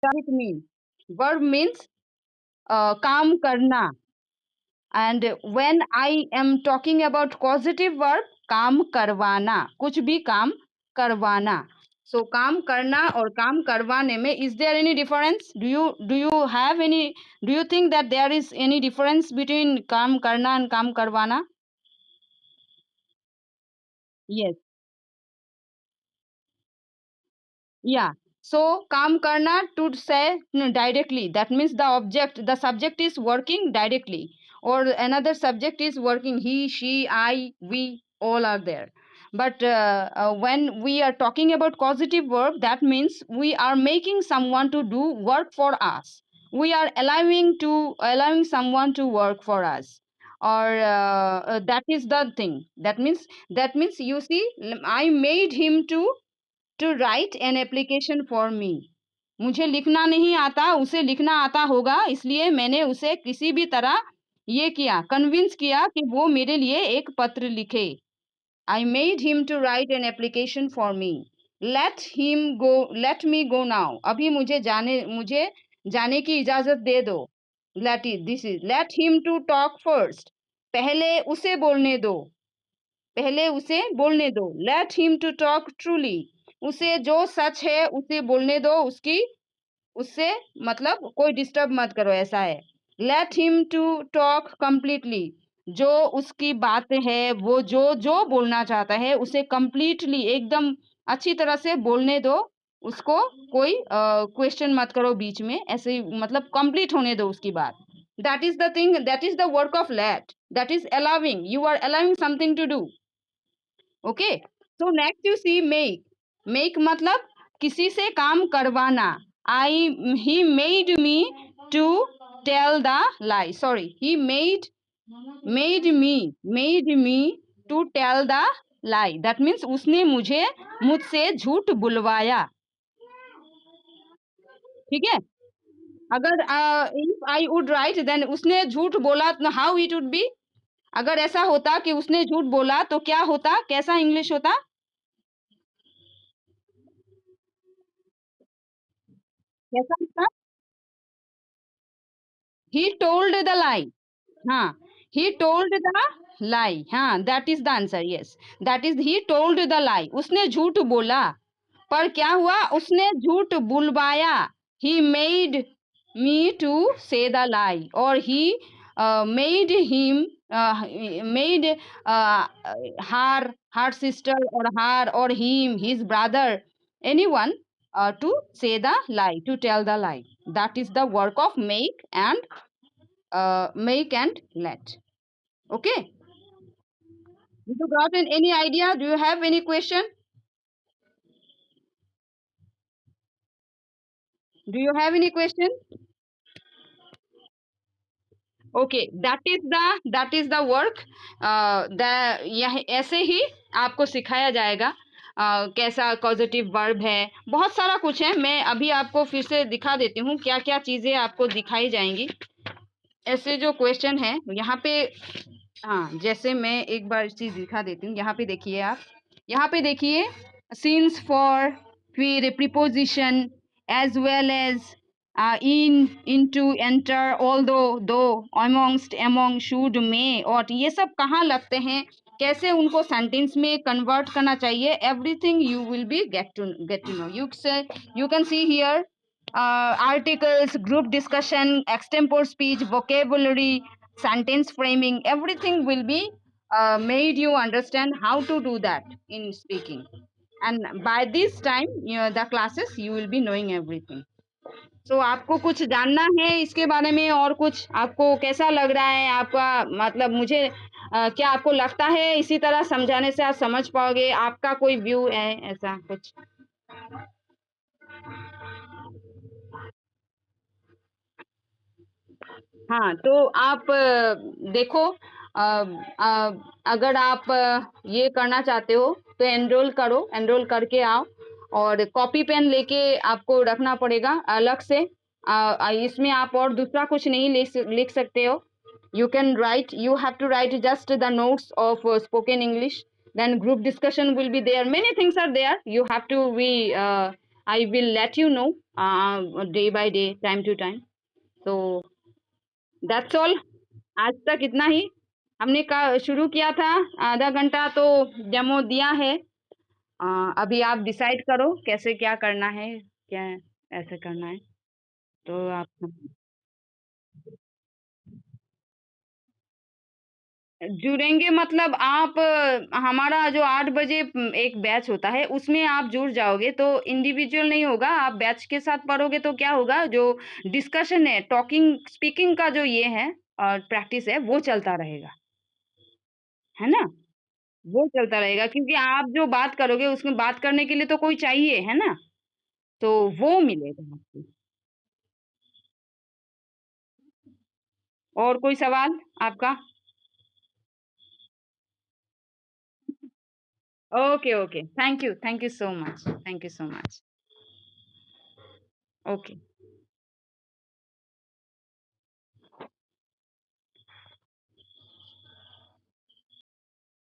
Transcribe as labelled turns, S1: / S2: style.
S1: does it mean? Verb means काम करना. And when I am talking about causative verb, काम करवाना, कुछ भी काम करवाना. So काम करना और काम करवाने में is there any difference? Do you have any, do you think that there is any difference between काम करना and काम करवाना? Yes. Yeah. So काम करना to say directly. That means the object, the subject is working directly, or another subject is working. He, she, I, we, all are there. But when we are talking about causative verb, that means we are making someone to do work for us. We are allowing someone to work for us, or that is the thing. That means you see, I made him to write an application for me. मुझे लिखना नहीं आता, उसे लिखना आता होगा, इसलिए मैंने उसे किसी भी तरह ये किया, कन्विंस किया कि वो मेरे लिए एक पत्र लिखे. I made him to write an application for me. Let me go now. अभी मुझे जाने की इजाजत दे दो. Let him to talk first. पहले उसे बोलने दो. पहले उसे बोलने दो. Let him to talk truly. उसे जो सच है उसे बोलने दो. उससे मतलब कोई डिस्टर्ब मत करो, ऐसा है. Let him to talk completely. जो उसकी बात है, वो जो जो बोलना चाहता है उसे completely एकदम अच्छी तरह से बोलने दो. उसको कोई क्वेश्चन मत करो बीच में, ऐसे ही मतलब कंप्लीट होने दो उसकी बात. That is the thing, that is the work of let. That is allowing. You are allowing something to do. Okay. So next you see make मतलब किसी से काम करवाना. I he made me to tell the lie. Sorry, he made me to tell the lie. That means उसने मुझसे झूठ बुलवाया. ठीक है. अगर if I would write then उसने झूठ बोला, हाउ इट वुड बी. अगर ऐसा होता कि उसने झूठ बोला तो क्या होता, कैसा इंग्लिश होता? कैसा होता? He told the lie. हाँ, he told the lie. हाँ, that is the answer. Yes, that is he told the lie. उसने झूठ बोला, पर क्या हुआ, उसने झूठ बुलवाया. He made me to say the lie, or he made him made uh, her sister, or her or him, his brother, anyone, to say the lie, to tell the lie. That is the work of make and let. Okay. Did you got any idea? Do you have any question? Do you have any question? Okay, that is the work. यह ऐसे ही आपको सिखाया जाएगा. कैसा positive verb है, बहुत सारा कुछ है. मैं अभी आपको फिर से दिखा देती हूँ क्या क्या चीजें आपको दिखाई जाएंगी. ऐसे जो क्वेश्चन है यहाँ पे, हाँ, जैसे मैं एक बार चीज दिखा देती हूँ. यहाँ पे देखिए आप, यहाँ पे देखिए सीन्स फॉर, फिर preposition, as well as, into, enter, although, though, amongst, among, should, may, ought, ये सब कहाँ लगते हैं, कैसे उनको सेंटेंस में कन्वर्ट करना चाहिए, everything you will be get to know. You can see here articles, group discussion, extempore speech, vocabulary, sentence framing, everything will be made you understand how to do that in speaking. And by this time, the classes, you will be knowing everything. So आपको कुछ जानना है इसके बारे में, और कुछ आपको कैसा लग रहा है आपका, मतलब मुझे क्या आपको लगता है इसी तरह समझाने से आप समझ पाओगे, आपका कोई व्यू है ऐसा कुछ? हाँ, तो आप देखो, अगर आप ये करना चाहते हो तो एनरोल करो, एनरोल करके आओ, और कॉपी पेन लेके आपको रखना पड़ेगा अलग से. इसमें आप और दूसरा कुछ नहीं लिख सकते हो. You have to write just the notes of spoken English. Then group discussion will be there. Many things are there. You have to be I will let you know day by day, time to time. So that's all. आज तक इतना ही। हमने का शुरू किया था, आधा घंटा तो डेमो दिया है। अभी आप डिसाइड करो कैसे क्या करना है, क्या ऐसे करना है, तो आप जुड़ेंगे मतलब आप हमारा जो 8 बजे एक बैच होता है, उसमें आप जुड़ जाओगे तो इंडिविजुअल नहीं होगा, आप बैच के साथ पढ़ोगे तो क्या होगा, जो डिस्कशन है, टॉकिंग स्पीकिंग का जो ये है प्रैक्टिस है, वो चलता रहेगा, है ना? वो चलता रहेगा क्योंकि आप जो बात करोगे उसमें बात करने के लिए तो कोई चाहिए, है ना? तो वो मिलेगा आपको। और कोई सवाल आपका? Okay, okay. Thank you so much. Thank you so much. Okay.